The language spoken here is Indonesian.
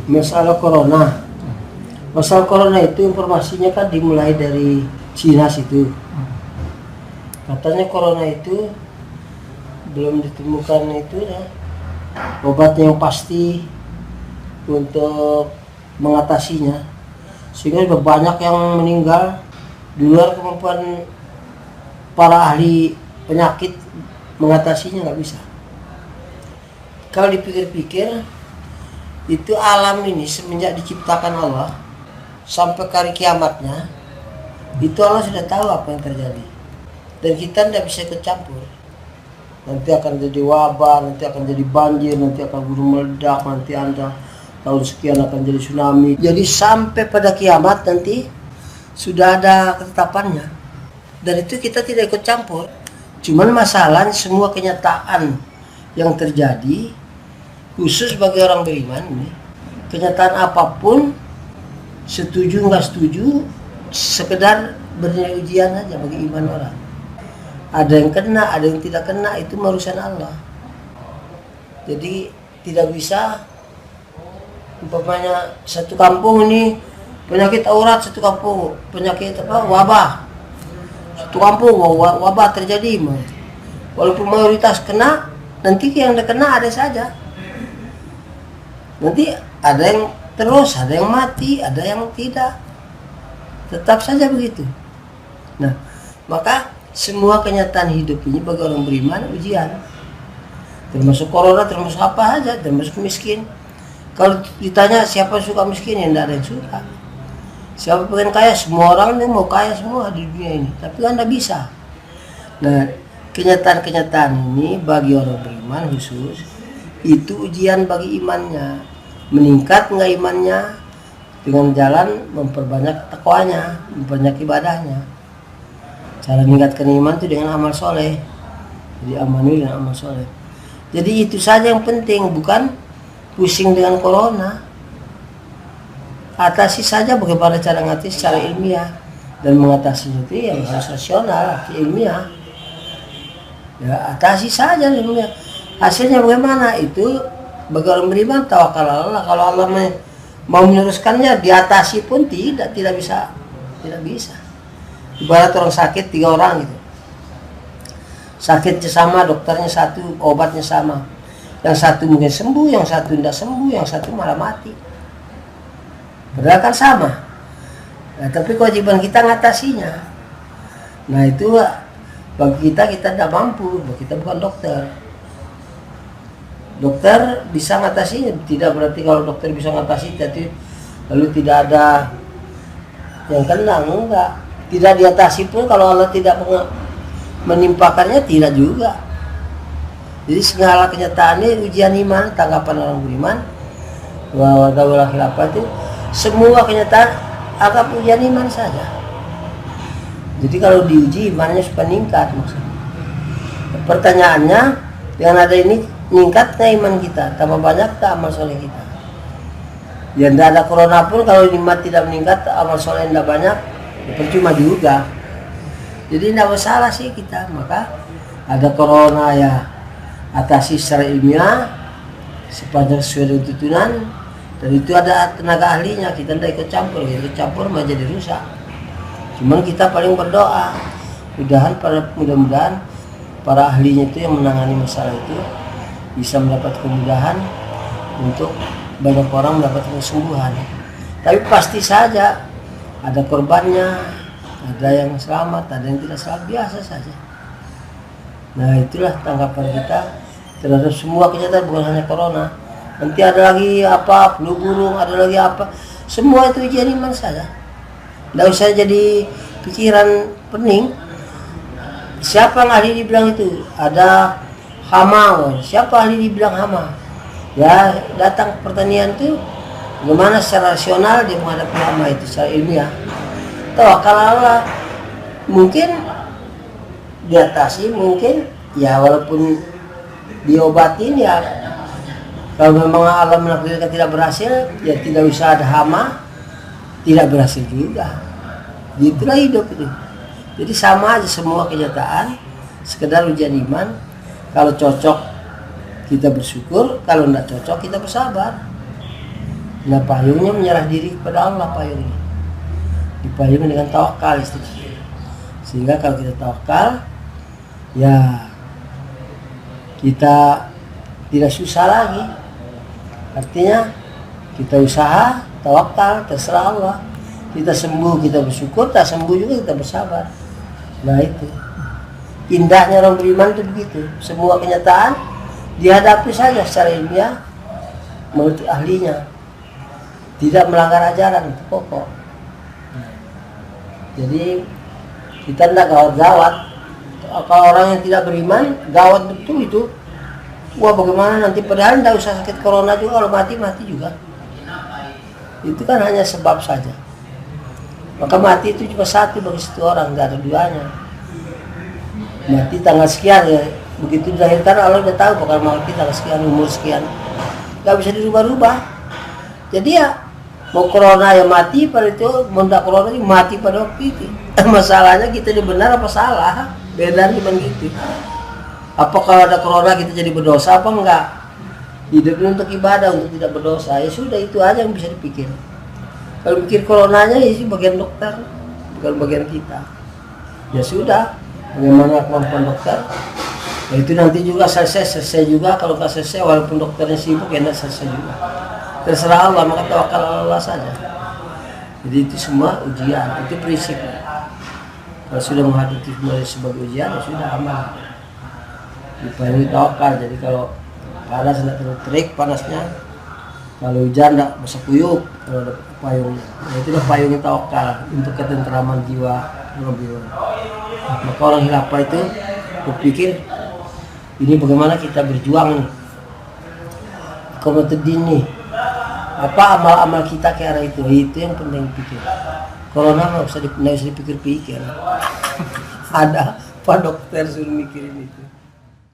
Masalah corona. Masalah corona itu informasinya kan dimulai dari Cina situ. Katanya corona itu belum ditemukan itu ya, obatnya yang pasti untuk mengatasinya, sehingga banyak yang meninggal di luar kemampuan para ahli penyakit mengatasinya, nggak bisa. Kalau dipikir-pikir, itu alam ini semenjak diciptakan Allah sampai hari kiamatnya, itu Allah sudah tahu apa yang terjadi, dan kita tidak bisa ikut campur. Nanti akan jadi wabah, nanti akan jadi banjir, nanti akan gunung meledak, nanti Anda tahun sekian akan jadi tsunami. Jadi sampai pada kiamat nanti sudah ada ketetapannya, dan itu kita tidak ikut campur. Cuman masalahnya semua kenyataan yang terjadi, khusus bagi orang beriman ini, kenyataan apapun, setuju nggak setuju, sekedar bernilai ujian aja bagi iman orang. Ada yang kena, ada yang tidak kena, itu urusan Allah. Jadi tidak bisa umpamanya satu kampung ini penyakit aurat, satu kampung penyakit wabah, satu kampung wabah terjadi, walaupun mayoritas kena, nanti yang kena ada saja. Nanti ada yang terus, ada yang mati, ada yang tidak. Tetap saja begitu. Nah, maka semua kenyataan hidup ini bagi orang beriman ujian. Termasuk corona, termasuk apa aja, termasuk miskin. Kalau ditanya siapa suka miskin, ya tidak ada yang suka. Siapa pengen kaya, semua orang ini mau kaya semua di dunia ini. Tapi kan tidak bisa. Nah, kenyataan-kenyataan ini bagi orang beriman khusus, itu ujian bagi imannya. Meningkat nggak imannya dengan jalan memperbanyak takwanya, memperbanyak ibadahnya. Cara meningkatkan iman itu dengan amal soleh. Jadi amanu dengan amal soleh. Jadi itu saja yang penting, bukan pusing dengan corona. Atasi saja bagaimana cara ngatasi secara ilmiah, dan mengatasi itu yang harus rasional, ilmiah. Ya, atasi saja ilmiah. Hasilnya bagaimana itu bagi orang beriman tawakal Allah. Kalau Allah mau meneruskannya, diatasi pun tidak bisa. Ibarat orang sakit 3 orang gitu. Sakitnya sama, dokternya satu, obatnya sama. Yang satu mungkin sembuh, yang satu tidak sembuh, yang satu malah mati. Padahal kan sama. Nah, tapi kewajiban kita ngatasinya. Nah itu bagi kita tidak mampu, bagi kita bukan dokter. Dokter bisa ngatasinya, tidak berarti kalau dokter bisa ngatasi tapi lalu tidak ada yang kena, enggak. Tidak diatasi pun kalau Allah tidak menimpakannya, tidak juga. Jadi segala kenyataan ini ujian iman, tanggapan orang beriman bahwa khilafah itu semua kenyataan anggap ujian iman saja. Jadi kalau diuji imannya supaya meningkat maksudnya. Pertanyaannya, dengan ada ini meningkatnya iman kita, tambah banyak ke amal soleh kita. Ya tidak ada corona pun kalau iman tidak meningkat, amal soleh tidak banyak, ya percuma juga. Jadi tidak masalah sih kita. Maka ada corona ya atasi secara ilmiah sepanjang sesuai dengan tuntunan, dan itu ada tenaga ahlinya, kita tidak ikut campur. Ikut campur malah jadi rusak. Cuman kita paling berdoa, mudah-mudahan para ahlinya itu yang menangani masalah itu bisa mendapat kemudahan untuk banyak orang mendapat kesembuhan. Tapi pasti saja ada korbannya, ada yang selamat, ada yang tidak selamat, biasa saja. Nah itulah tanggapan kita terhadap semua kenyataan, bukan hanya corona. Nanti ada lagi apa, flu burung, ada lagi apa, semua itu ujian iman saja. Tidak usah jadi pikiran pening. Siapa yang ahli dibilang itu? Ada hama, siapa ahli dibilang hama? Ya datang pertanian itu bagaimana secara rasional dia menghadapi hama itu secara ilmiah. Tawakal Allah, mungkin diatasi, mungkin ya walaupun diobatin ya, kalau memang alam menakdirkan tidak berhasil ya tidak usah ada hama, tidak berhasil juga. Gitulah hidup itu. Jadi sama aja semua kenyataan, sekedar ujian iman. Kalau cocok kita bersyukur, kalau tidak cocok kita bersabar. Nah payungnya menyerah diri kepada Allah, payungnya dipayungi dengan tawakal istilahnya. Sehingga kalau kita tawakal, ya kita tidak susah lagi. Artinya kita usaha, tawakal, terserah Allah. Kita sembuh, kita bersyukur, tak sembuh juga kita bersabar. Nah itu indahnya orang beriman itu begitu. Semua kenyataan dihadapi saja secara ilmiah menurut ahlinya, tidak melanggar ajaran, itu pokok. Jadi kita tidak gawat-gawat. Kalau orang yang tidak beriman gawat betul itu. Wah bagaimana nanti, padahal tidak usah sakit corona juga, kalau mati juga. Itu kan hanya sebab saja. Maka mati itu cuma satu bagi satu orang, tidak ada duanya. Mati tanggal sekian ya, begitu dilahirkan Allah udah tahu bakal mati tanggal sekian, umur sekian, nggak bisa dirubah-rubah. Jadi ya mau corona ya mati pada itu, mau tidak corona mati pada waktu itu. Masalahnya kita ini benar apa salah, beda cuma gitu. Apa kalau ada corona kita jadi berdosa apa enggak? Hidup ini untuk ibadah, untuk tidak berdosa. Ya sudah, itu aja yang bisa dipikir. Kalau pikir coronanya ya sih bagian dokter, bukan bagian kita. Ya sudah, bagaimana kemampuan dokter? Ya itu nanti juga selesai juga. Kalau nggak selesai walaupun dokternya sibuk ya tidak selesai juga. Terserah Allah, maka tawakal Allah saja. Jadi itu semua ujian, itu prinsipnya. Kalau sudah menghadapi sebagai ujian ya sudah aman. Dipayungi tawakal. Jadi kalau panas tidak terlalu terik panasnya, kalau hujan tidak basah kuyup, kalau ada payungnya. Nah, itulah payungnya tawakal untuk ketentraman jiwa orang beriman. Maka orang khilafah itu berpikir ini bagaimana kita berjuang Qomatuddin nih, apa amal-amal kita ke arah itu yang penting pikir. Corona nggak usah dipikir-pikir. Ada Pak dokter suruh mikirin itu.